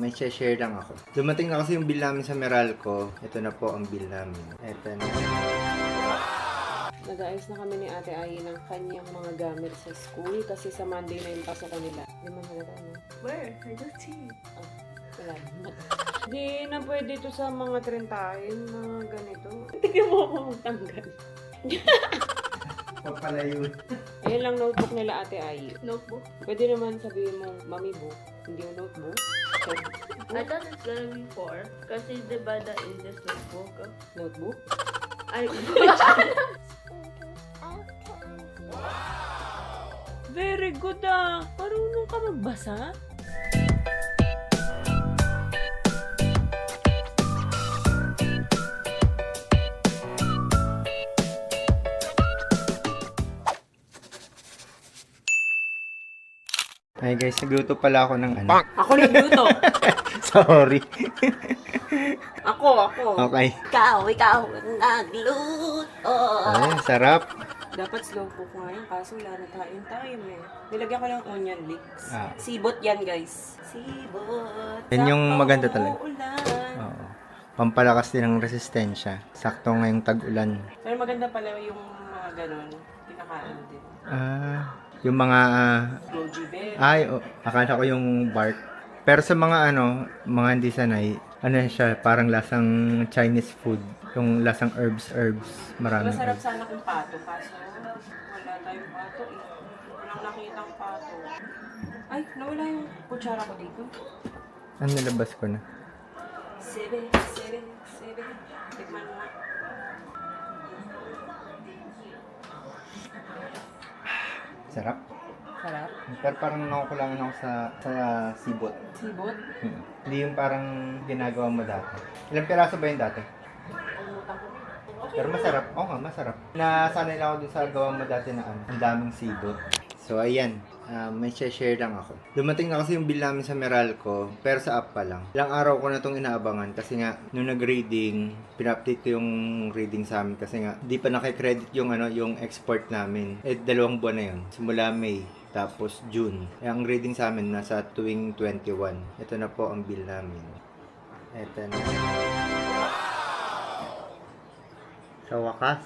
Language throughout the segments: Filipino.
may share lang ako. Dumating na kasi yung bill namin sa Meralco. Ito na po ang bill namin. Ito na. Nag-aayos na kami ni Ate Ai ng kanyang mga gamit sa school kasi sa Monday na yung pasok ko nila. Hindi man halata, no? Where? I don't see. Wala. Hindi na pwede ito sa mga trentahin, mga ganito. Tignan mo ako magtanggal. Papalayo. Ayan lang notebook nila Ate Ai. Notebook. Pwede naman sabihin mong mami book, hindi yung notebook. I thought it's gonna be 4. Kasi diba the English notebook? Notebook? I Very good ah! Marunong ka magbasa? Ay guys, nagluto pala ako ng ano. Ako nagluto! Sorry. Ako! Okay. ikaw nagluto. Ay, sarap. Dapat slow cook nga yan, kaso wala na tayong time eh. Nilagyan ko lang onion leeks. Ah. Sibot yan guys. Sibot. Yan yung Sakto maganda talaga. Ulan. Oo. Pampalakas din ng resistensya. Sakto ngayong tag-ulan. Pero maganda pala yung mga ganun. Pinakain din. Yung mga Goji berry. akala ko yung bark. Pero sa mga mga hindi sanay, siya, parang lasang Chinese food. Yung lasang herbs. Maraming Masarap herbs. sana kung pato, kaso wala tayong pato eh. Walang nakitang pato. Ay, nawala yung kutsara ko dito. Nilabas ko na. Sebe. Tikman mo nga. Sarap. Sarap. Pero parang nakukulangan ako sa sibot. Sibot. Hindi yung parang ginagawa mo dati. Ilang piraso ba yung dati? Umutan ko. Pero masarap. Oo nga, masarap. Nasanay lang ako dun sa gawa mo dati na ang daming sibot. So, ayan. May share lang ako. Dumating na kasi yung bill namin sa Meralco, pero sa app pa lang. Ilang araw ko na itong inaabangan kasi nga, nung nag-reading, pina-update ko yung reading sa amin kasi nga, di pa nakikredit yung, yung export namin. 2 buwan na yun. Simula May, tapos June. Ang reading sa amin nasa tuwing 21. Ito na po ang bill namin. Ito na. Sa wakas,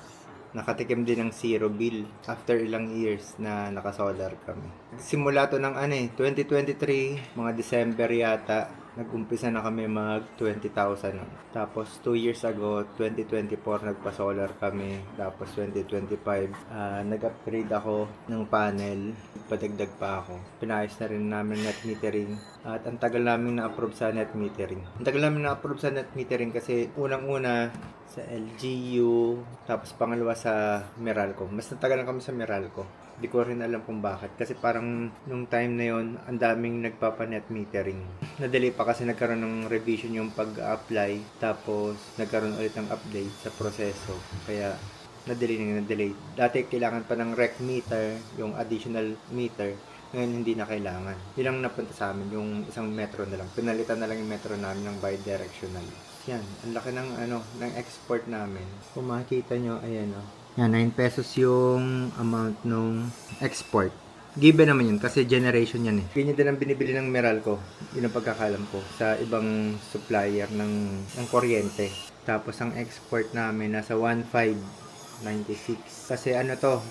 nakatikim din ng zero bill after ilang years na nakasolar kami. Simula to ng 2023, mga December yata, nag-umpisa na kami mag 20,000. Tapos 2 years ago, 2024, nagpa-solar kami. Tapos 2025, nag-upgrade ako ng panel. Padagdag pa ako. Pinayos na rin namin net metering. At ang tagal namin na-approve sa net metering. Ang tagal namin na-approve sa net metering kasi unang-una sa LGU, tapos pangalawa sa Meralco. Mas natagal na kami sa Meralco. Hindi ko rin alam kung bakit. Kasi parang nung time na yon, ang daming nagpapa-net metering. Nadali pa kasi nagkaroon ng revision yung pag-apply. Tapos nagkaroon ulit ng update sa proseso. Kaya na-delay. Dati kailangan pa ng rec meter, yung additional meter. Ngayon hindi na kailangan. Yun ang napunta sa amin, yung isang metro na lang. Pinalitan na lang yung metro namin ng bidirectional. Yan, ang laki ng ng export namin. Kung makikita nyo, ayan Yan, 9 pesos yung amount nung export. Given naman yun kasi generation yan eh. Ganyan din ang binibili ng Meralco. Yun ang pagkakalam ko sa ibang supplier ng kuryente. Tapos ang export namin nasa 1,596. Kasi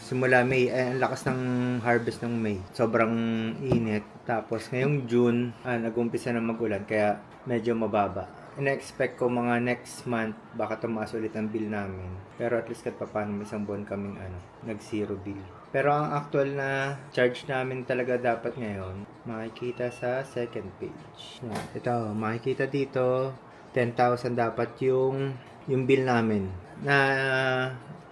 simula May, ang lakas ng harvest ng May. Sobrang init. Tapos ngayong June, nag-umpisa na mag-ulan kaya medyo mababa. Ina-expect ko mga next month baka tumaas ulit ang bill namin. Pero at least kahit paano may isang buwan kaming nag-zero bill. Pero ang actual na charge namin talaga dapat ngayon, makikita sa second page. Ito, makikita dito, 10,000 dapat yung bill namin. Na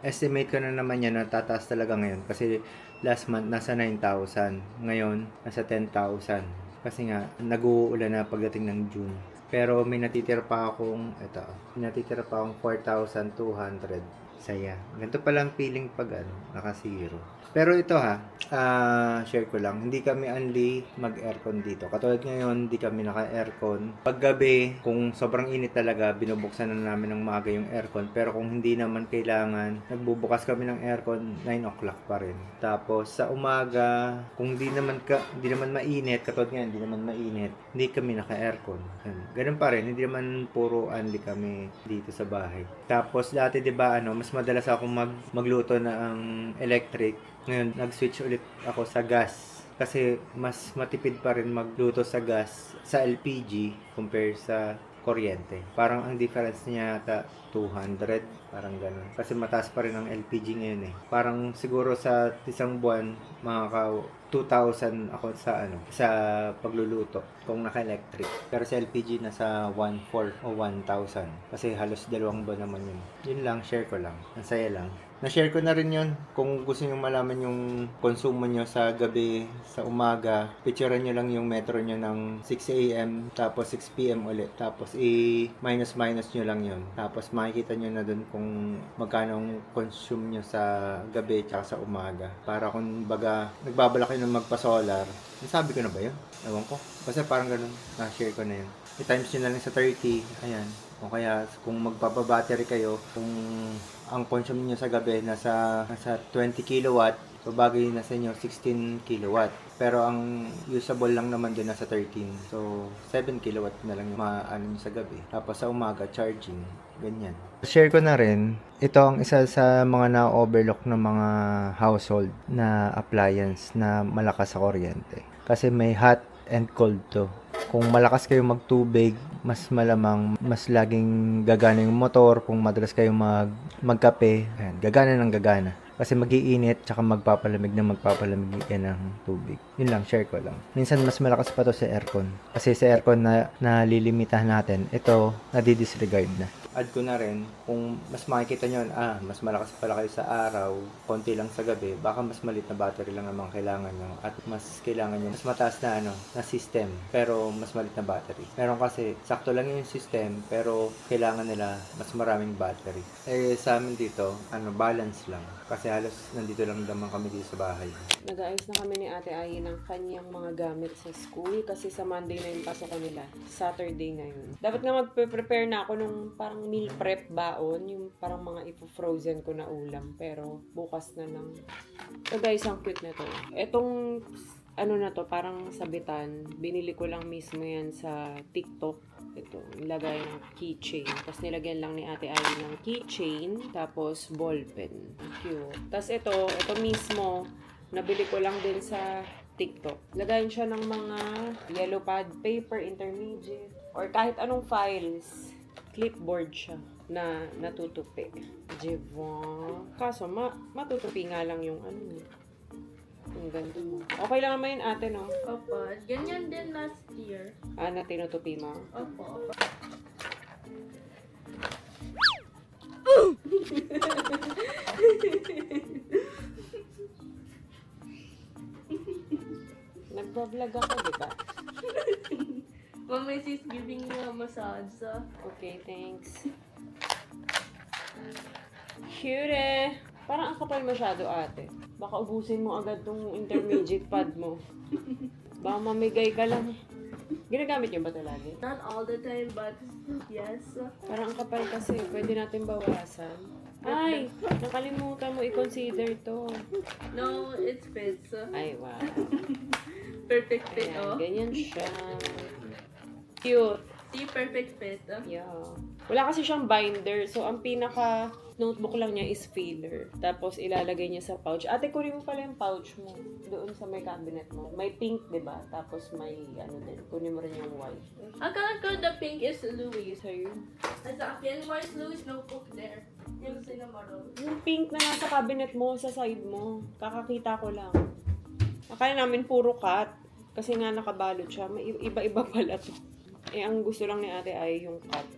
estimate ko na naman yan na tataas talaga ngayon kasi last month nasa 9,000. Ngayon, nasa 10,000. Kasi nga, nag-uulan na pagdating ng June. Pero may natitira pa akong 4,200. Saya. Ganito palang feeling pag naka-zero. Pero ito share ko lang. Hindi kami only mag-aircon dito. Katulad ngayon, hindi kami naka-aircon. Paggabi, kung sobrang init talaga, binubuksan na namin ng maaga yung aircon. Pero kung hindi naman kailangan, nagbubukas kami ng aircon 9 o'clock pa rin. Tapos sa umaga, kung hindi naman mainit, katulad ngayon, hindi naman mainit, hindi kami naka-aircon. Ganun pa rin, hindi naman puro only kami dito sa bahay. Tapos dati 'di ba mas madalas ako magluto na ang electric. Ngayon nag-switch ulit ako sa gas kasi mas matipid pa rin magluto sa gas sa LPG compare sa kuryente. Parang ang difference niya yata 200, parang ganun. Kasi mataas pa rin ang LPG ngayon eh. Parang siguro sa isang buwan makaka 2,000 ako sa pagluluto kung naka-electric. Pero sa LPG nasa 1,400 o 1,000 kasi halos 2 buwan naman yun. Yun lang, share ko lang. Ang saya lang. Na-share ko na rin yun. Kung gusto nyo malaman yung konsumo nyo sa gabi, sa umaga, picturean nyo lang yung metro nyo ng 6 a.m. tapos 6 p.m. ulit. Tapos i-minus nyo lang yun. Tapos makikita nyo na dun kung magkano ang consume nyo sa gabi tsaka sa umaga. Para kung baga nagbabala kayo ng magpa-solar, nasabi ko na ba yun? Ewan ko. Basta parang ganun. Na-share ko na yun. I-times nyo na lang sa 30. Ayan. O kaya kung magpapabattery kayo, kung ang consume niyo sa gabi nasa 20 kilowatt, so bagay na sa inyo 16 kilowatt. Pero ang usable lang naman din nasa 13. So 7 kilowatt na lang yung maano niyo sa gabi. Tapos sa umaga charging, ganyan. Share ko na rin, ito ang isa sa mga na-overlook ng mga household na appliance na malakas sa kuryente. Kasi may hot and cold to. Kung malakas kayo magtubig, mas malamang mas laging gagana yung motor. Kung madalas kayo magkape, ayan, gagana ng gagana. Kasi magiinit, tsaka magpapalamig yan ng tubig. Yun lang, share ko lang. Minsan mas malakas pa to sa aircon. Kasi sa aircon na nalilimitahan natin, ito nadidisregard na. Add ko na rin, kung mas makikita nyo, mas malakas pala kayo sa araw, konti lang sa gabi, baka mas malit na battery lang naman kailangan nyo. At mas kailangan nyo, mas mataas na na system, pero mas malit na battery. Meron kasi, sakto lang yung system, pero kailangan nila mas maraming battery. Sa amin dito, balance lang. Kasi halos nandito lang naman kami dito sa bahay. Nag-aayos na kami ni Ate Ai ng kanyang mga gamit sa school kasi sa Monday na yung pasok nila. Saturday ngayon. Dapat nga magpe-prepare na ako nung parang meal prep baon, yung parang mga ipo-frozen ko na ulam. Pero bukas na lang. So guys, ang cute na to. Etong na to, parang sabitan. Binili ko lang mismo yan sa TikTok. Ito, nilagay ng keychain. Tapos nilagyan lang ni Ate Ai ng keychain. Tapos ballpen. Cute. Tapos ito mismo, nabili ko lang din sa TikTok. Lagayin siya ng mga yellow pad paper, intermediate, or kahit anong files. Clipboard siya na natutupi. Jevon. Kaso, matutupi nga lang yung yung ganito mo. Okay lang naman yun, ate, no? Opo. Ganyan din last year. Na tinutupi mo? Opo. Nagbablog ako, di ba? Mama is giving you a massage. Okay, thanks. Cute. Parang ang kapal masyado, ate. Baka ubusin mo agad tong intermediate pad mo. Baka mamigay ka lang. Ginagamit niyo ba ito lagi? Not all the time, but yes. Parang ang kapal kasi. Pwede natin bawasan. Ay! Nakalimutan mo i-consider to. No, it fits. Ay, wow. Perfect fit, Ayan, ganyan siya. Cute. See, perfect fit. Yeah. Wala kasi siyang binder. So, ang pinaka notebook lang niya is filler. Tapos, ilalagay niya sa pouch. Ate, kunin mo pala yung pouch mo. Doon sa may cabinet mo. May pink, di ba? Tapos, may din. Kunin mo rin yung white. Akala ko the pink is Louis. Sa'yo. Sa akin, why is Louis notebook there? Yung cinnamon. Yung pink na nasa cabinet mo, sa side mo. Kakakita ko lang. Akala namin puro cut. Kasi nga nakabalot siya. May iba-iba pala to. Ang gusto lang ni ate ay yung cut.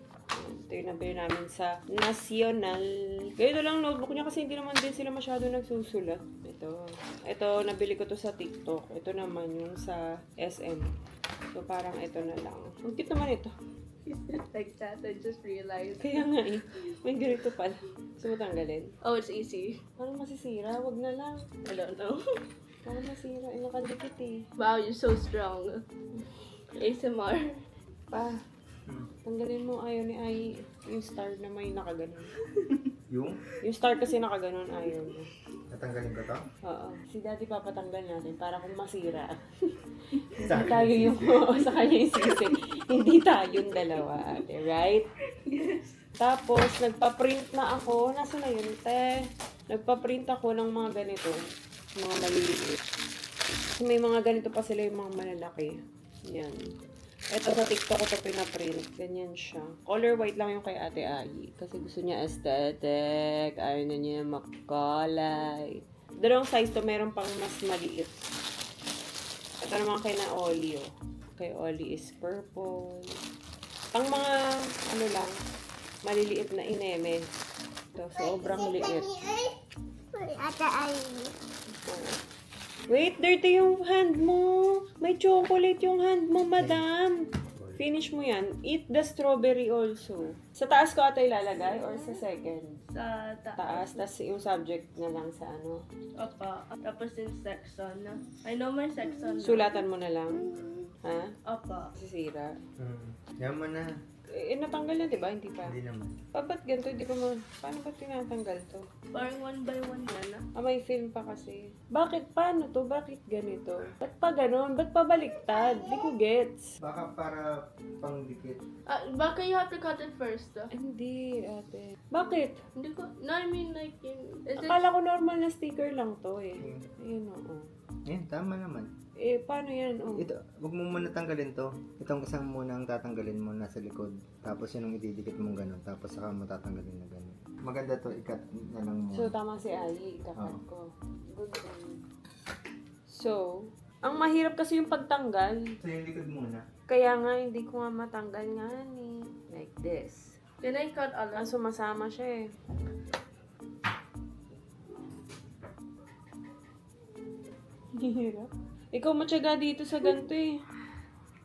Ito yung nabili namin sa Nacional. Ganito lang notebook niya kasi hindi naman din sila masyado nagsusulat. Ito, nabili ko to sa TikTok. Ito naman yung sa SM. So, parang ito na lang. Ang cute naman ito. Like that, I just realized. Kaya nga eh. May ganito pala. Gusto mo tanggalin? Oh, it's easy. Parang masisira. Wag na lang. I don't know. Parang masira. Nakadikit eh. Wow, you're so strong. ASMR. Pa. Tanggalin mo, ayaw ni Ai yung star na may nakaganon. Yung? Yung star kasi nakaganon, ayaw niya. Natanggalin ko to? Oo. Si Daddy papatanggal natin para kung masira. Hindi Sa akin tayo yung yung sa kanya yung sisi. Hindi tayong dalawa, ate. Right? Tapos, nagpa-print na ako. Nasa na yun, te? Nagpa-print ako ng mga ganito. Mga maliliit. Kasi may mga ganito pa sila yung mga malalaki. Yan. Ito sa TikTok ko ito pinaprint. Ganyan siya. Color white lang yung kay Ate Ai. Kasi gusto niya aesthetic. Ayaw na niya makulay. Dalawang size to. Meron pang mas maliit. Ito naman kay na Oli. Oh. Kay Oli is purple. Pang mga, ano lang, maliliit na ineme. Ito, sobrang liit. Ate ay. Wait, dirty yung hand mo. May chocolate yung hand mo, madam. Finish mo yan. Eat the strawberry also. Sa taas ko ata ilalagay or sa second? Sa Taas, tas yung subject na lang sa ano. Opa. Tapos yung section. I know my section. Sulatan mo na lang. Ha? Opa. Sisira. Yan mo na. Eh, natanggal na, di ba? Hindi pa. Hindi naman. Ba't ganito? Hindi ko mo... Paano ba tinatanggal to? Parang one by one yan. May film pa kasi. Bakit? Paano to? Bakit ganito? Ba't pa ganun? Ba't pa baliktad? Di ko gets. Baka para pangdikit. Baka you have to cut it first. Hindi, ate. Bakit? Hindi ko. No, I mean like is it? Akala ko normal na sticker lang to eh. Ayun, oo. Yan, tama naman. Eh, paano yan? Oh. Ito, wag mo muna tanggalin to. Itong isang muna ang tatanggalin mo nasa likod. Tapos yun ang ididikit mong ganun. Tapos saka mo tatanggalin na ganun. Maganda to, ikat na lang mo. So, tama si Ali. Ikakat Oo. ko. Good one. So, ang mahirap kasi yung pagtanggal. So yung likod muna. Kaya nga, hindi ko nga matanggal nga ni. Like this. Can I cut a lot? Sumasama siya eh. Hirap. Ikaw matyaga dito sa ganito eh.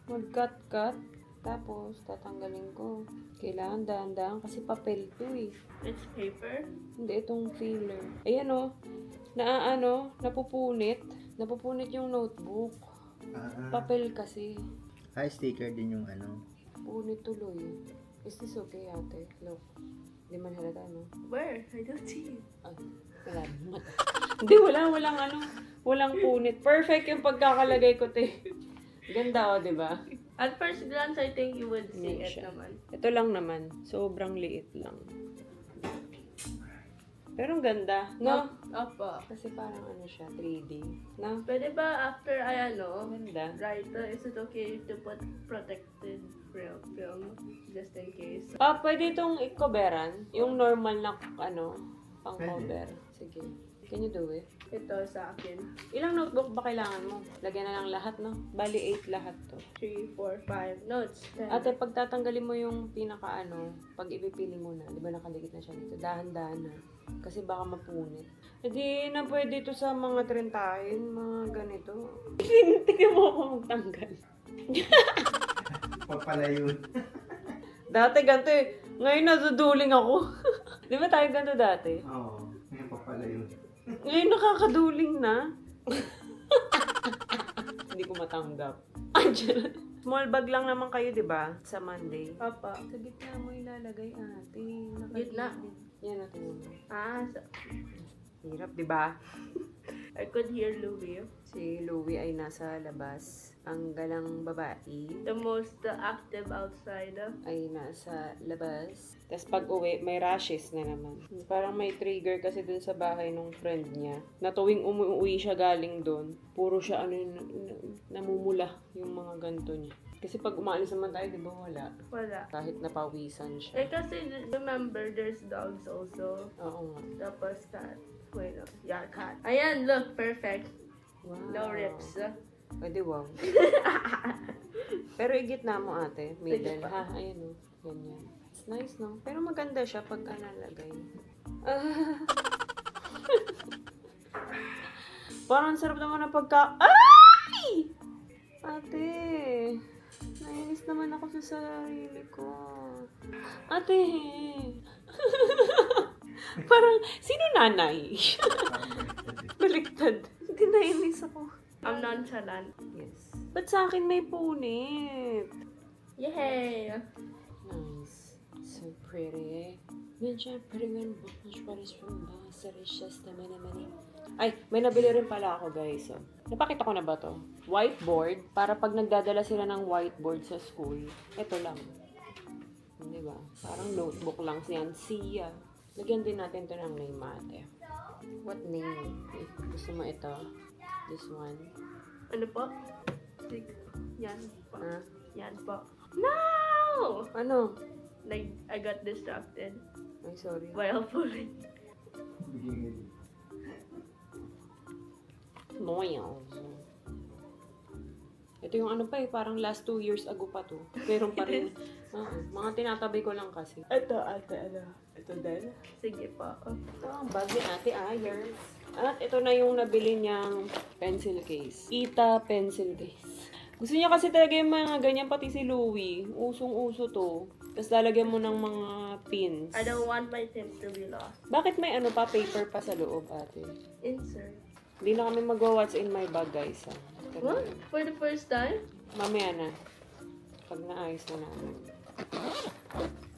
Mag-cut-cut. Tapos, tatanggalin ko. Kailangan dahan-dahan kasi papel to eh. It's paper. Hindi, itong filler. Ayan o. Napupunit. Napupunit yung notebook. Papel kasi. Sticker din yung ano. Punit tuloy. Is this okay, ate? Look. Hindi man halata, no? Where? I don't see it. Ay, wala naman. Hindi, walang punit. Perfect yung pagkakalagay ko, te. Ganda, di ba? At first glance, I think you would see Yan it siya. naman. Ito lang naman. Sobrang liit lang. Pero ang ganda, no? Opa. Kasi parang ano siya, 3D. No? Pwede ba after Ganda. write, is it okay to put protected film just in case? Pwede itong i-coveran. Yung normal na, pang-cover. Sige. Can you do it? Ito sa akin. Ilang notebook ba kailangan mo? Lagyan na lang lahat, no? Bali, 8 lahat to. 3, 4, 5 notes. 10. Ate, pag tatanggalin mo yung pag ipipili mo na, di ba nakadikit na siya dito, dahan-dahan na. Kasi baka mapunit. Hindi na pwede ito sa mga trentahin, mga ganito. Tingnan mo ako magtanggal. Papalayon. Dati ganito eh. Ngayon naduduling ako. Di ba tayo ganito dati? Oo. Ngayon papalayon. Ngayon nakakaduling na. Hindi ko matanggap. Andiyan. Small bag lang naman kayo, di ba? Sa Monday. Opa. Sa gitna mo ilalagay, ate. Gitna? Yan natin mo. So, Hirap, di ba? I could hear Louie. Si Louie ay nasa labas. Ang galang babae The most active outside. ay nasa labas. Tapos pag uwi, may rashes na naman. Parang may trigger kasi dun sa bahay ng friend niya. Na tuwing umuwi siya galing dun, puro siya namumula yung mga ganto niya. Kasi pag umaalis naman tayo, di ba wala? Wala. Kahit napawisan siya. Kasi remember, there's dogs also. Oo nga. Tapos cat. Wait, no. Yeah, cat. Ayan, look, perfect. Wow. No rips. Pwede wow. Pero igitna mo ate, middle pa. ha, ayun o, ganyan. It's nice no? Pero maganda siya pagka nalagay. Parang sarap naman ng Ay! Ate, nainis naman ako sa sarili ko. Ate, parang, sino nanay? Baliktad. Hindi nainis ako. I'm nonchalant. Yes. Ba't sa akin may punit? Yay! Nice. So pretty. Yan siya, pretty man. Much Paris from Basaricious na mani. Ay, may nabili rin pala ako, guys. So, napakita ko na ba to? Whiteboard. Para pag nagdadala sila ng whiteboard sa school, ito lang. Di ba? Parang notebook lang siyan. Siya. Lagyan din natin to ng name, ate. What name? Gusto mo ito? This one? Ano po? Yan po. Ha? Yan po. No! Ano? Like, I got distracted Ay, sorry. while pulling. Loyal. Ito yung ano pa eh, parang last 2 years ago pa to. Meron pa rin. Mga tinatabi ko lang kasi. Ito, ate, ano? Ito din. Sige po. Ito ang bag ni Ate Ayers. At ito na yung nabili niyang pencil case. Ita pencil case. Gusto niya kasi talaga yung mga ganyan, pati si Louie. Usong-uso to. Tapos lalagyan mo ng mga pins. I don't want my pins to be lost. Bakit may ano pa, paper pa sa loob, ate? Insert. Hindi na kami magwa-what's in my bag, guys. Ha? What? For the first time? Mamaya na. Pag naayos na namin.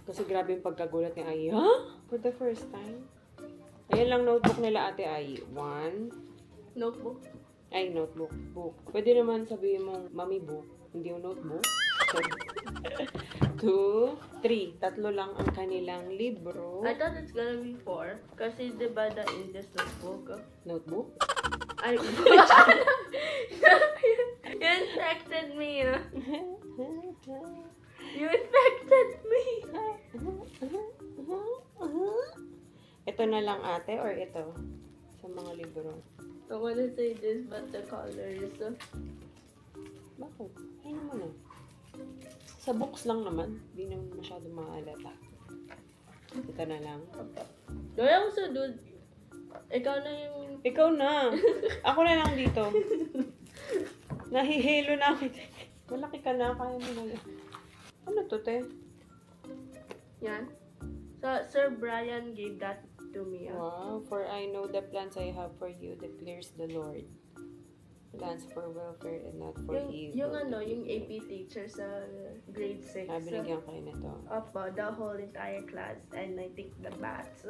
Kasi grabe yung pagkagulat ni Ai. Ha? For the first time? Ayan lang notebook nila, ate Ai. 1. Notebook. Ay, notebook. Book. Pwede naman sabihin mong mami book. Hindi yung notebook. 2, 3. Tatlo lang ang kanilang libro. I thought it's gonna be 4. Kasi diba the English notebook? Notebook? I... You infected me. You infected me. Ito na lang, ate, or ito? Sa mga libro. I wanna say this, but the colors. Bakit? Ano mo na? Sa books lang naman. Hindi naman masyado maalata. Ito na lang. Do I also do... Ikaw na yung... Ikaw na. Ako na lang dito. Nahihilo na ako. Malaki ka na. Kaya mo na yan. Ano to, te? Yan. So, Sir Brian gave that to me. Wow. For I know the plans I have for you, declares the Lord. Plans for welfare and not for evil. Yung ano, yung AP teacher sa grade 6. Binigyan kayo nito. Opo, the whole entire class. And I think the bats.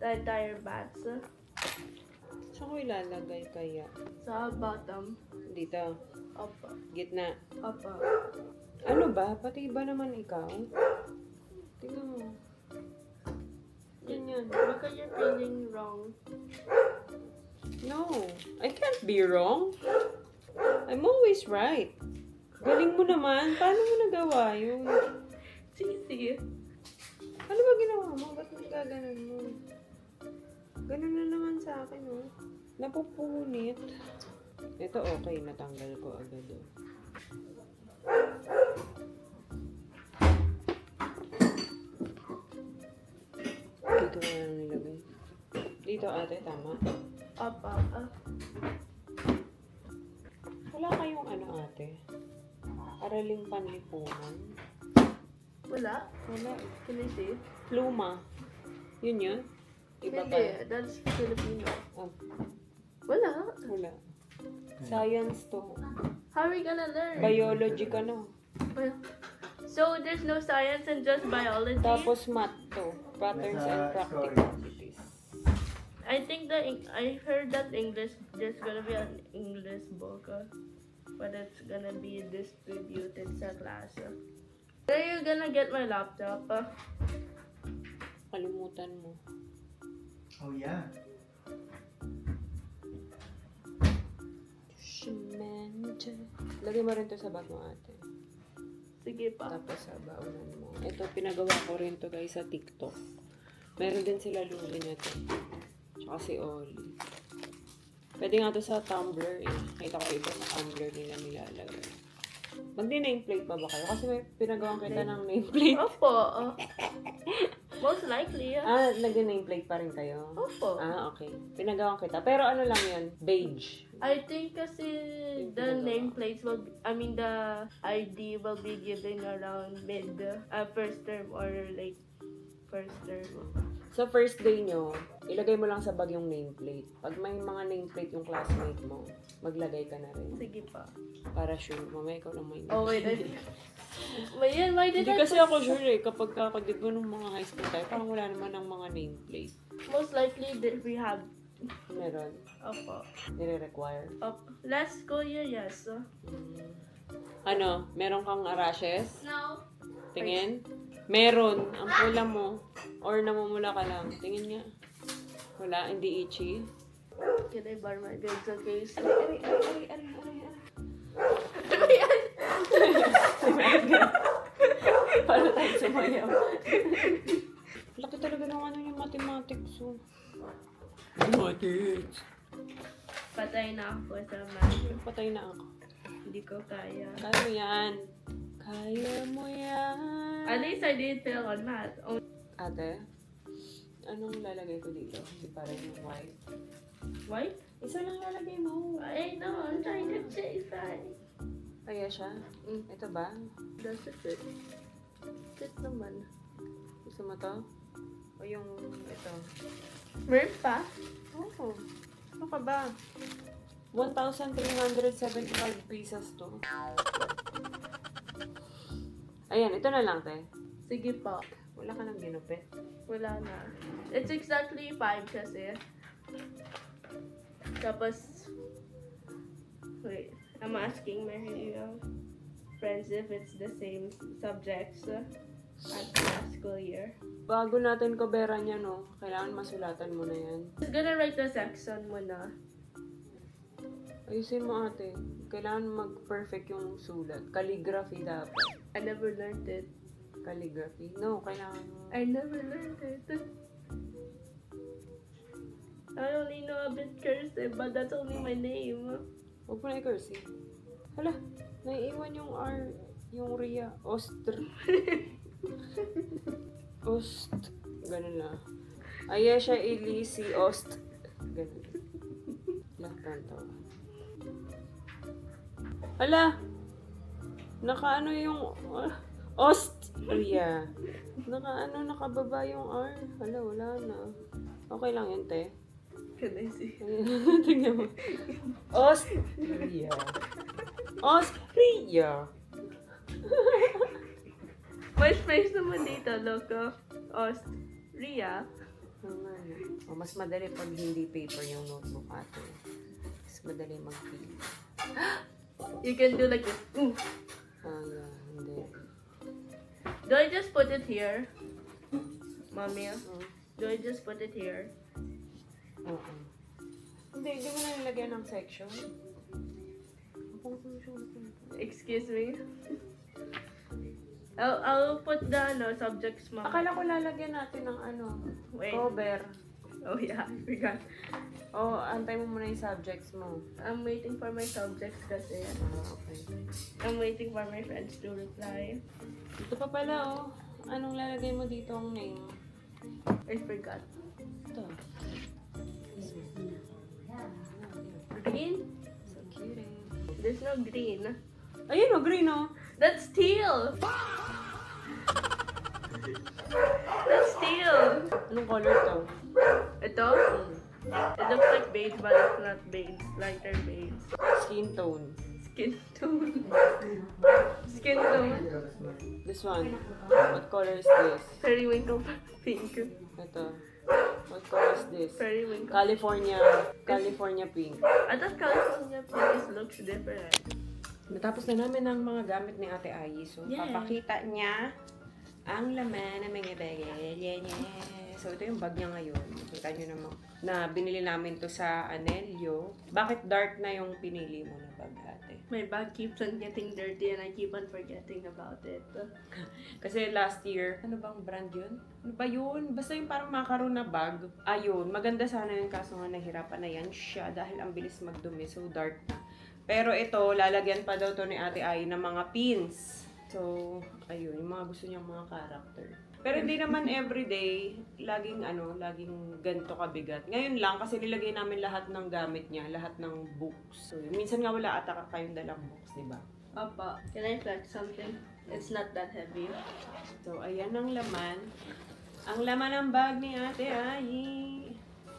The entire bats. Saan ko ilalagay kaya? Sa bottom. Dito. Opo. Gitna. Opo. Ano ba? Pati ba naman ikaw? Tingnan mo. Ganyan. Baka you're feeling wrong. No. I can't be wrong. I'm always right. Galing mo naman. Paano mo nagawa yun? Sisi. Ano ba ginawa mo? Ba't nagkaganon mo? Ganun na naman sa akin, oh. Napupunit. Ito okay. Natanggal ko agad, oh. Dito nga lang nilagay. Dito, ate. Tama. Opo. Wala kayong ano, ate? Araling panlipunan? Wala? Wala. Can I see? Pluma. Yun yun? Iba pa. Hindi. That's Filipino. Oh, Wala. wala. Science to. How are we gonna learn? Biology ka no. So, there's no science and just biology? Tapos math to. Patterns and practicalities. I think I heard that English, there's gonna be an English book, but it's gonna be distributed sa class. Are you gonna get my laptop? Kalimutan mo. Oh, yeah. Cement. Lagay mo rin to sa bag mo, ate. Sige pa. Tapos sa baunan mo. Ito, pinagawa ko rin to guys sa TikTok. Meron din sila Luli na to. Tsaka si Oli. Pwede nga to sa Tumblr eh. Kita ko iba sa Tumblr nila nilalagay. Magdi-nameplate pa ba kayo? Kasi may pinagawang kita ng nameplate. Opo. Most likely, Nag-nameplate pa rin kayo? Opo. Okay. Pinagawang kita. Pero ano lang yun? Beige. I think kasi the nameplates will, the ID will be given around first term or like first term. Sa first day nyo, ilagay mo lang sa bag yung nameplate. Pag may mga nameplate yung classmate mo, maglagay ka na rin. Sige pa. Para sure, mamaya ikaw lang may Oh, wait. Why did Hindi I kasi ako sure eh, kapag ako, di ba nung mga high school tayo, parang wala naman ng mga nameplate. Most likely that we have. Meron, Opo. nire-require. Last school year, yes. Ano, meron kang rashes? No. Tingin? Meron. Ang pula mo. Or namumula ka lang. Tingin nga. Wala, hindi itchy. Can I borrow my pencil case? Paano tayo sumayaw? Laki talaga ng ano yung mathematics. Oh. Mathematics. Patay na ako sa math. Patay na ako. Hindi ko kaya. Kaya mo yan. Kaya mo yan. At least I did fail on math. Oh, Ate, anong lalagay ko dito? Hindi pa rin yung white. why? Isa lang lalagay mo. I know, I'm trying to say that. Kaya siya? Ito ba? Does it fit? Fit naman. Gusto mo to? O yung ito? Meron pa? Oo. Ano ka ba? 1,375 pesos to. Ayan, ito na lang, te. Sige po. Wala ka nang ginupit. Wala na. It's exactly 5 kasi. Tapos, wait, I'm asking my friends if it's the same subjects as last school year. Bago natin koberan yan, no? Kailangan masulatan mo na yan. Just gonna write the section muna. Ayusin mo, ate. Kailangan mag-perfect yung sulat. Calligraphy dapat. I never learned it. Calligraphy? No, kailangan... I never learned it. I only know a bit cursive, but that's only my name. Huwag mo na i-cursive. Hala, naiiwan yung R, yung Ria. Ost. Ganun na. Ayesha Elisi Ost. Ganun. Lahat to. Hala! Nakaano yung... Austria. Nakababa yung R. Hala, wala na. Okay lang yun, te. Can I see? Ayan, tingnan mo. Austria. Austria. May space naman dito, loco. Austria. Mas madali pag hindi paper yung notebook ate. Mas madali mag-fill. You can do like this. Ooh. Hindi. Do I just put it here? Mommy? Do I just put it here? Oo. Hindi mo na nilagyan ng section. Excuse me? I'll put the subjects, mom. Akala ko lalagyan natin ng Wait. cover. Oh yeah, I forgot. Antay mo muna yung subjects mo. I'm waiting for my subjects kasi. Okay. I'm waiting for my friends to reply. Ito pa pala, Anong lalagay mo dito ang name? I forgot. Ito. Green? So cute eh. There's no green. Ayun green That's teal! That's teal! Anong color to? Ito? It looks like beige, but it's not beige. Lighter beige. Skin tone. Skin tone. Skin tone. This one. What color is this? Periwinkle pink. Ito. What color is this? Periwinkle. California pink. I thought California pink looks different. Natapos na namin ang mga gamit ni Ate Ai. So, Yeah. papakita niya ang laman ng mga bagay. Yeah. So, ito yung bag niya ngayon. Kita niyo naman na binili namin to sa Anelio. Bakit dark na yung pinili mo na bag, ate? My bag keeps on getting dirty and I keep on forgetting about it. Kasi last year, ano bang brand yun? Ano ba yun? Basta yung parang macaron na bag. Ayun, maganda sana yun kaso nga nahirapan na yan siya dahil ang bilis magdumi. So, dark na. Pero ito, lalagyan pa daw to ni Ate Ai ng mga pins. So, ayun, yung mga gusto niyang mga character. Pero hindi naman everyday, laging ganito kabigat. Ngayon lang, kasi nilagay namin lahat ng gamit niya, lahat ng books. So, minsan nga wala ata kayong dalang books, di ba? Can I flex something? It's not that heavy. So, ayan ang laman. Ang laman ng bag ni Ate Ayi.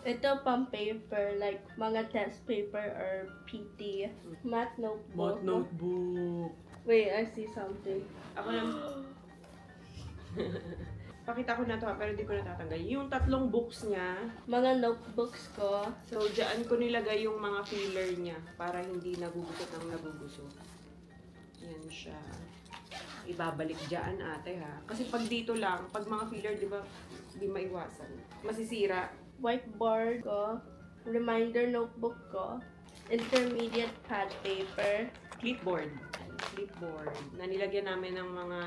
Ito pang paper, like mga test paper or PT. Math notebook. notebook. Wait, I see something. Ako lang. Pakita ko na to ha, pero di ko natatanggal. Yung 3 books niya, Mga notebooks ko. so dyan ko nilagay yung mga filler niya para hindi nagugusot ng nagugusot. Yan siya. Ibabalik dyan ate ha. Kasi pag dito lang, pag mga filler, di ba, di maiwasan. Masisira. Whiteboard ko. Reminder notebook ko. Intermediate pad paper. Clipboard. Clipboard. Na nilagyan namin ng mga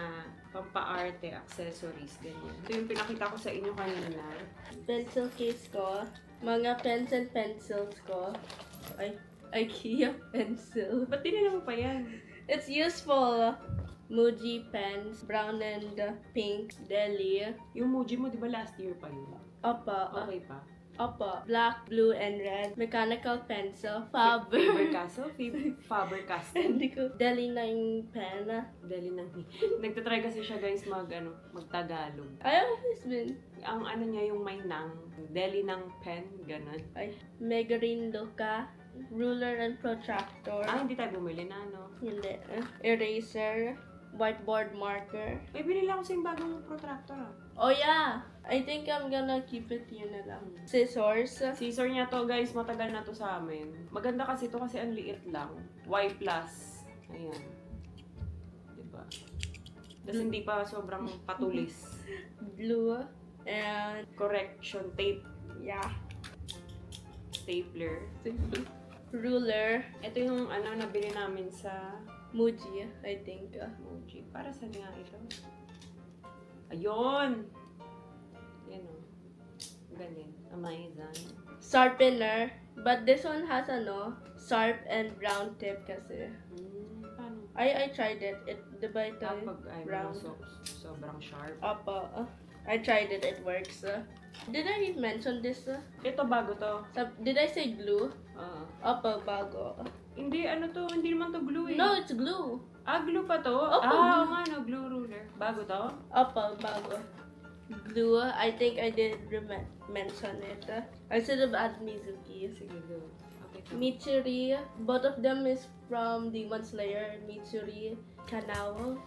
pampaarte, accessories, ganyan. Ito yung pinakita ko sa inyo kanina. Pencil case ko. Mga pens and pencils ko. Ay, IKEA pencil. Ba't dinala mo pa yan? It's useful. Muji pens, brown and pink, Deli. Yung Muji mo, di ba last year pa yun? Apa, Okay pa. apa, black, blue, and red. Mechanical pencil, Faber. Faber-Castell? Faber-Castell? Hindi ko. Deli na yung pen. Dali ng... Nagtatry kasi siya guys magtagalog. I always been. Ang ano niya yung may nang, deli ng pen, ganun. Ay, Megarin Luca. Ruler and protractor. Ah, hindi tayo bumili na, no? Hindi. Eraser. Whiteboard marker. May binili ako sa yung bagong protractor, ah. Oh yeah! I think I'm gonna keep it yun na lang. Scissors. Scissor niya to, guys. Matagal na to sa amin. Maganda kasi to kasi ang liit lang. Y+. Ayan. Diba? Tapos hindi pa sobrang patulis. Blue. And Correction tape. yeah. Stapler. Ruler. Ito yung ano nabili namin sa Muji, I think. Muji. Para saan nga ito? Ayun! Yan o. Galing. Amazing. Sharpener. But this one has sharp and round tip kasi. Paano? I tried it. Diba ito? Kapag ay round. sobrang sharp. Apa. I tried it. It works. Did I mention this? Ito bago to. Did I say glue? Oo. Apa, bago. Hindi, ano to? Hindi naman to glue eh. No, it's glue. Ah, glue pa to? Opo, Oo glue. nga, no, glue ruler. Bago to? Apa, bago. Glue. I think I did mention it. I should have added Mizuki. Sige, glue. Okay. Mitsuri. Both of them is from Demon Slayer. Mitsuri Kanao.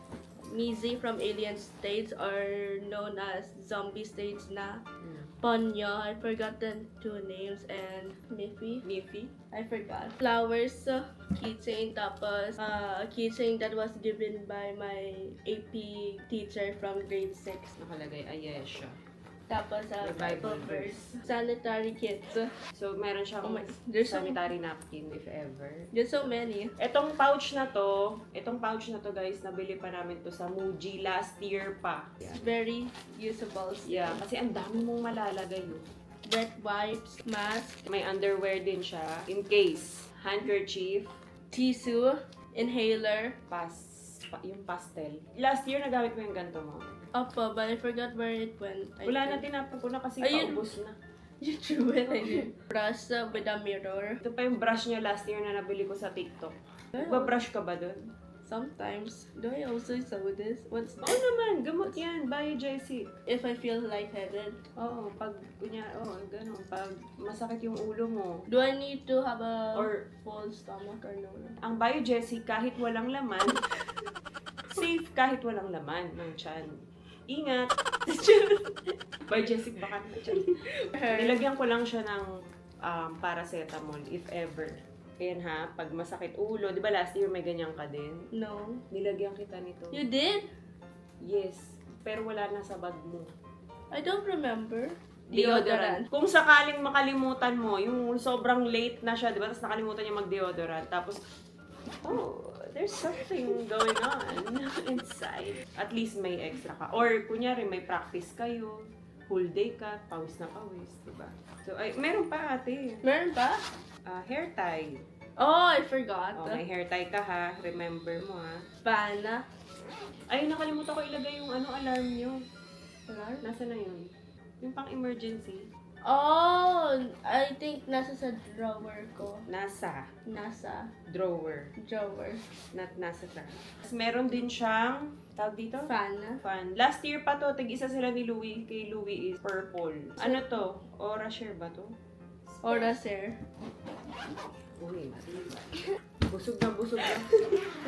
Mizi from Alien States are known as Zombie States na. Ponyo, I forgot the 2 names, and Miffy, Miffy? I forgot. Flowers, keychain, tapos keychain that was given by my AP teacher from grade 6. Nakalagay, Ayesha. Tapos Bible Bible verse. Sanitary kits. So, meron siyang Oh my- there's so- sanitary napkin, if ever. There's so many. Itong pouch na to guys, nabili pa namin to sa Muji last year pa. It's very usable. Yeah, kasi ang dami mong malalagay yun. Wet wipes, mask, May underwear din siya, in case. Handkerchief, tissue, inhaler. yung pastel. Last year, nagamit mo yung ganito mo. Opo, but I forgot where it went. Wala na, tinapon ko na kasi Ayun. paubos na. You threw it, I did. Brush with a mirror. Ito pa yung brush niya last year na nabili ko sa TikTok. Nagba-brush ka ba dun? Sometimes. Do I also sew this? What's Oo naman, gamot yan. Bio Jessie. if I feel lightheaded? Oo, pag ganun. Pag masakit yung ulo mo. Do I need to have a Or- full stomach or no? Ang Bio Jessie, kahit walang laman, safe kahit walang laman ng tiyan. Ingat! Bio Jessie, baka na tiyan. Nilagyan ko lang siya ng paracetamol, if ever. Ayan ha, pag masakit ulo, di ba last year may ganyan ka din? No. Nilagyan kita nito. You did? Yes, pero wala na sa bag mo. I don't remember. Deodorant. Kung sakaling makalimutan mo, yung sobrang late na siya, di ba? Tapos nakalimutan niya mag-deodorant. Tapos, oh, there's something going on inside. At least may extra ka. Or, kunyari, may practice kayo. Whole day ka, pawis na pawis, di ba? So, ay, meron pa ate. Meron pa? Hair tie. Oh, I forgot. Oh, may hair tie ka ha. Remember mo ha. Pana. Ay, nakalimutan ko ilagay yung alarm nyo. Alarm? Nasa na yun? Yung pang emergency. Oh, I think nasa sa drawer ko. Nasa Nasa drawer. drawer. Not nasa sa. Tapos meron din siyang tawag dito? Fan. Fan. Last year pa to, tig-isa sila ni Louie. Kay Louie is purple. Ano to? Aura share ba to? Or a sir. Uy, busog na, busog na.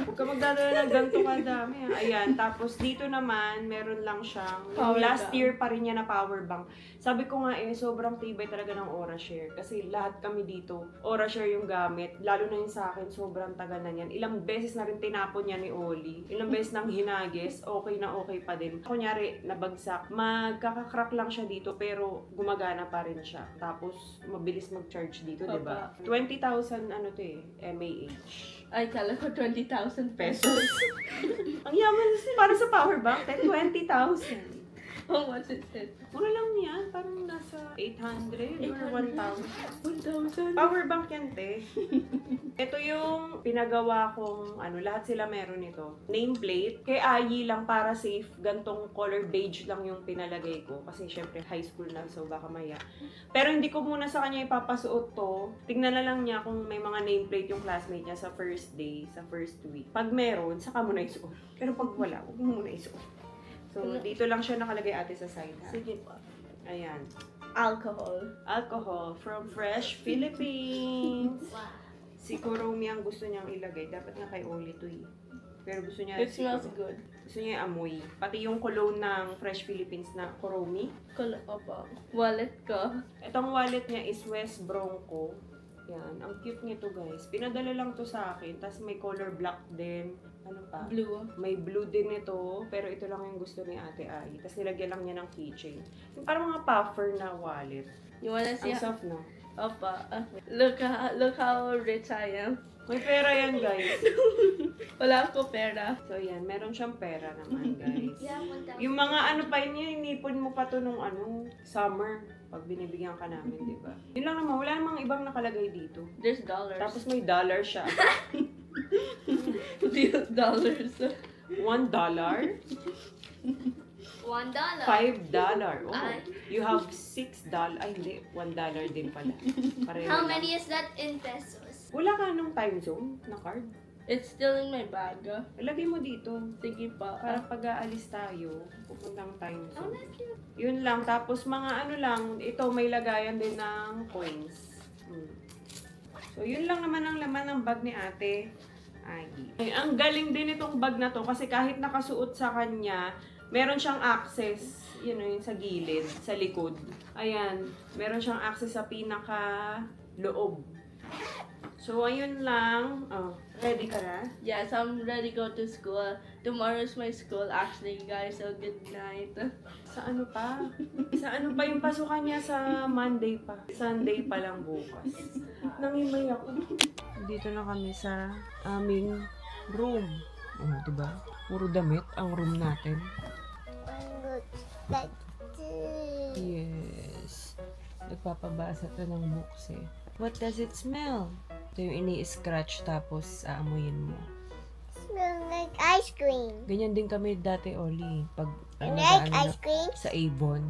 Huwag ka magdadala ng ganito kadami. Ayan, tapos dito naman, meron lang siyang, yung Power last bank. year pa rin niya na power bank. Sabi ko nga sobrang tibay talaga ng Aura Share. Kasi lahat kami dito, Aura Share yung gamit. Lalo na yung sa akin, sobrang tagal na yan. Ilang beses na rin tinapon niya ni Oli. Ilang beses nang hinagis, okay na okay pa din. Kunyari, nabagsak. Magkakakrack lang siya dito, pero gumagana pa rin siya. Tapos, mabilis mag-charge dito, di ba? 20,000 ano to mAh. Ay, kala ko 20,000 Pesos. Ang yaman para sa power bank, 20,000. How much is it? Mura lang yan, parang nasa 800 or 1,000. 1,000. Power bank yan, te. Ito yung pinagawa kong, lahat sila meron ito. Nameplate. Kay Ayi lang para safe, gantong color beige lang yung pinalagay ko. Kasi syempre high school na, so baka maya. Pero hindi ko muna sa kanya ipapasuot to. Tignan na lang niya kung may mga nameplate yung classmate niya sa first day, sa first week. Pag meron, saka mo na isuot. Pero pag wala, huwag mo muna isuot. So, dito lang siya nakalagay ate sa side, ha? Sige po. Ayan. Alcohol. Alcohol from Fresh Philippines. Si Kuromi ang gusto niyang ilagay. Dapat nga kay Oli to eh. Pero gusto niya... It smells good. Gusto niya amoy. Pati yung cologne ng Fresh Philippines na Kuromi. Opo. Wallet ko. Itong wallet niya is West Bronco. Yan. Ang cute nito guys. Pinadala lang to sa akin. Tapos may color black din. Ano pa? Blue. May blue din ito, pero ito lang yung gusto ni Ate Ai. Tapos nilagyan lang niya ng keychain. Yung parang mga puffer na wallet. You wanna see? Ang soft, no? Opo. Look how rich I am. May pera yan, guys. Wala ko pera. So, yan. Meron siyang pera naman, guys. Yeah, 1,000. Yung mga pa yun, inipon mo pa to nung summer. Pag binibigyan ka namin, di ba? Yun lang naman. Wala namang ibang nakalagay dito. There's dollars. Tapos may dollar siya. dollars. $1? $1. $5? Oh, Ay. you have $6. Ay, hindi. $1 din pala. Pareho How lang. many is that in pesos? Wala ka nung time zone na card? It's still in my bag. Ilagay mo dito. Sige pa. Para pag aalis tayo, pupuntang time Oh, zone. that's cute. Yun lang. Tapos mga lang, ito may lagayan din ng coins. So, yun lang naman ang laman ng bag ni ate. Ay, ang galing din itong bag na to kasi kahit nakasuot sa kanya, meron siyang access, yun sa gilid, sa likod. Ayan, meron siyang access sa pinaka-loob. So, ayun lang. Oh, ready ka na? Yes, I'm ready to go to school. Tomorrow's my school actually, guys. So, good night. Sa ano pa? Sa ano pa yung pasukan niya sa Monday pa? Sunday pa lang bukas. Nangimay ako. Dito na kami sa aming room. Oh, diba? Puro damit ang room natin. Like Yes. Nagpapabasa to ng books eh. What does it smell? Ito yung ini-scratch tapos aamuyin mo. smell like ice cream. Ganyan din kami dati, Oli. Pag You like nag-aano ice cream? sa Avon.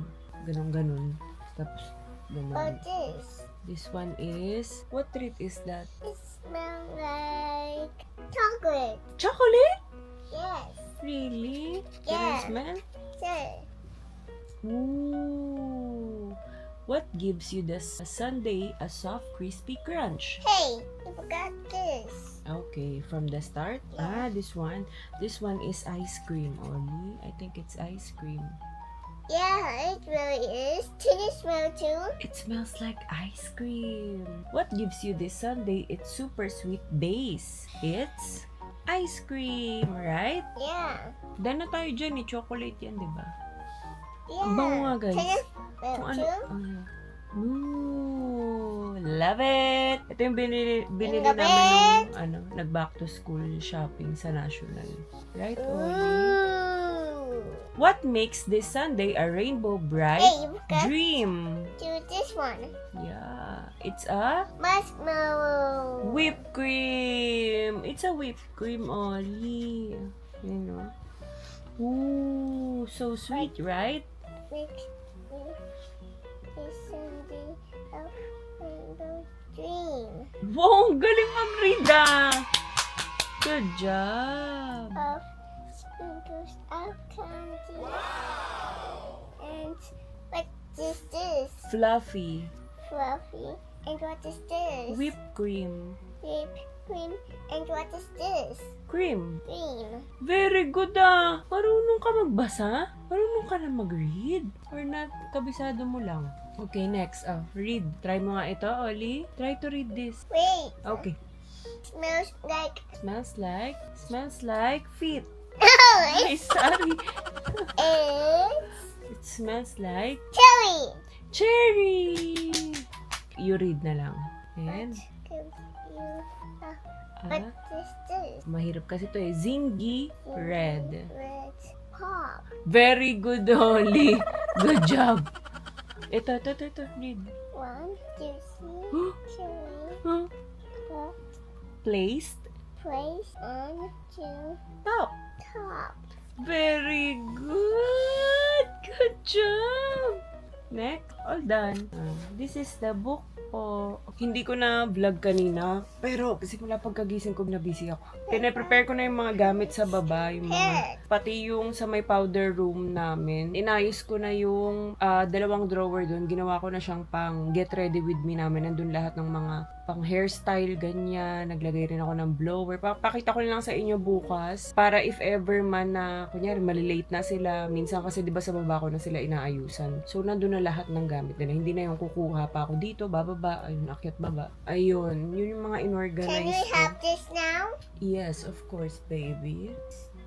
Ganon-ganon. Tapos, ganon. Or this? This one is... What treat is that? It smells like chocolate. Chocolate? Yes. Really? Yeah. Can I smell? Sir. Ooh. What gives you the sundae a soft, crispy crunch? Hey, you forgot this. Okay, from the start? Yeah. This one. This one is ice cream, Oli. I think it's ice cream. Yeah, it really is. Can you smell too? It smells like ice cream. What gives you this sundae its super sweet base? It's ice cream, right? Yeah. Dahil na tayo dyan eh. Chocolate yan, di ba? Yeah. Ang bango nga, guys. Can you Kung smell ano, too? Ooh, love it! Ito yung binili Love namin nung nag-back to school shopping sa National. Right, Oli? Ooh. What makes this sundae a rainbow bright Hey, you forgot dream? to this one. Yeah, it's a Marshmallow. whipped cream. It's a whipped cream, Oli. You know? Ooh, so sweet, right? Makes me this Sunday a rainbow dream. Wow, ang galing mag-read ah! Good job! Of Sprinkles of candy. And what is this? Fluffy. Fluffy. And what is this? Whipped cream. Whipped cream. And what is this? Cream. Cream. Very good ah. Marunong ka magbasa? Marunong ka na mag-read? Or not, kabisado mo lang? Okay, next. Read. Try mo nga ito, Oli. Try to read this. Wait. Okay. Smells like. Smells like feet. Oh, Ay, sorry. it's It smells like cherry. cherry. You read na lang. And, Gives you. What is this? mahirap kasi ito eh. Zingy red. Red. Pop. Very good, Oli. Good job. Ito. Read. 1, 2, 3. Cherry. Huh? Pop. Placed. Place on to Top. top. Very good. Good job. Next. All done. This is the book. Hindi ko na vlog kanina. Pero kasi mula pagkagising ko, na-busy ako. Pina-prepare ko na yung mga gamit sa baba. Yung mga, pati yung sa may powder room namin. Inayos ko na yung dalawang drawer dun. Ginawa ko na siyang pang get ready with me namin. Nandun lahat ng mga pang hairstyle, ganyan. Naglagay rin ako ng blower. Pakita ko na lang sa inyo bukas. Para if ever man na, kunyari, malilate na sila. Minsan kasi diba sa baba ko na sila inaayusan. So, nandun na lahat ng gamit nila. Hindi na yung kukuha pa ako dito, bababa, ayun, akyat baba. Ayun, yun yung mga Can inorganize we ko. have this now? Yes, of course, baby.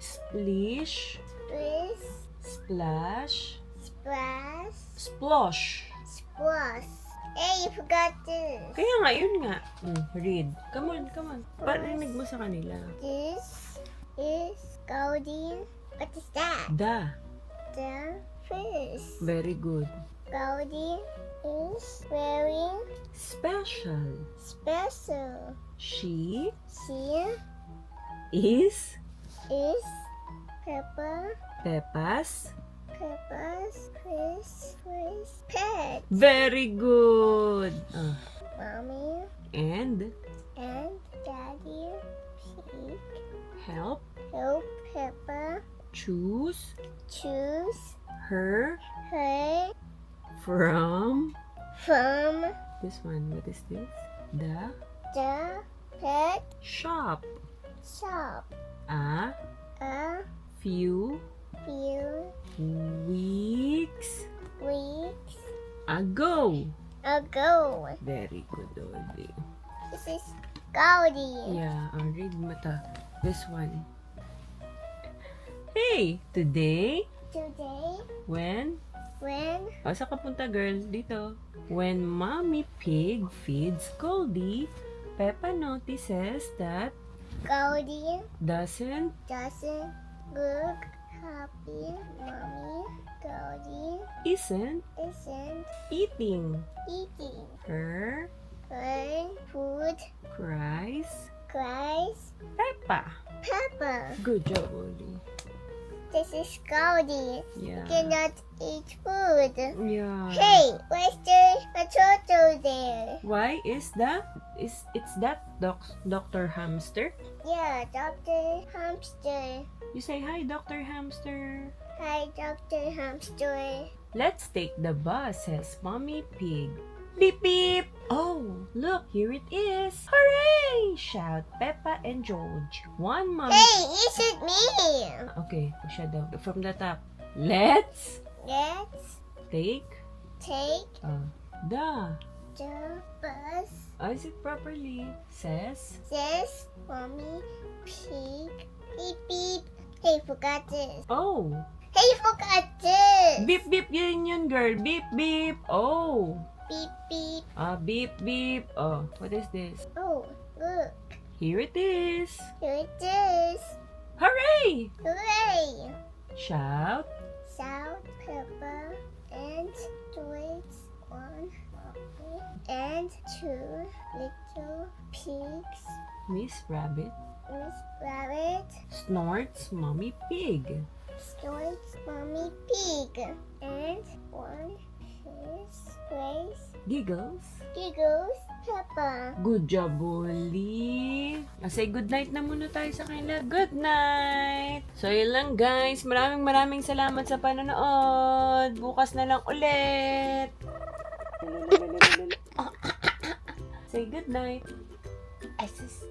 Splish, Please. splash, Splash. splosh. Splash. Hey, you forgot this. Kaya nga, yun nga. Read. Come on. Parinig mo sa kanila. This is golden. What is that? Da. The fish. Very good. Golden is very Special. special. She She is is Peppa. Peppa's Peppa's pet. very good. Mommy And and Daddy Pig help help Peppa choose choose her her from from this one. What is this? The the pet shop. shop A a few few weeks weeks ago. ago. Very good, Oli. This is Goldie. Yeah, read mo ta. This one. Hey, today, Today, when when Saan ka punta, girl? Dito. When Mommy Pig feeds Goldie, Peppa notices that Goldie doesn't doesn't look happy, Mommy Goldie isn't isn't eating. eating Her her food, cries cries Peppa. Peppa. Good job, Oli. This is Goldie. Yeah. Cannot eat food. Yeah. Hey, where's the turtle there? Why is that? It's that Dr. Hamster? Yeah, Dr. Hamster. You say hi, Dr. Hamster. Hi, Dr. Hamster. Let's take the bus, says Mommy Pig. Beep beep! Oh, look, here it is! Hooray! Shout Peppa and George. One mommy. Hey, is it me? Okay, siya daw. From the top. Let's Let's take take the. the bus. Is it properly? Says. Says Mommy Pig. Beep beep. Hey, forgot this. Oh, Hey, forgot this. beep beep yun, girl. Beep beep. Oh. Beep beep. Beep beep. Oh, what is this? Oh, look. Here it is. Here it is. Hooray! Hooray! Shout. South Peppa and Toys on Mommy and two little pigs. Miss Rabbit. Miss Rabbit Snorts Mommy Pig. Snorts Mommy Pig. And one is Grace Giggles. Giggles Peppa. Good job, Oli. Say good night na muna tayo sa kanila. Good night! So, So, yun lang guys. Maraming salamat sa panonood. Bukas na lang ulit. Say good night. Isis.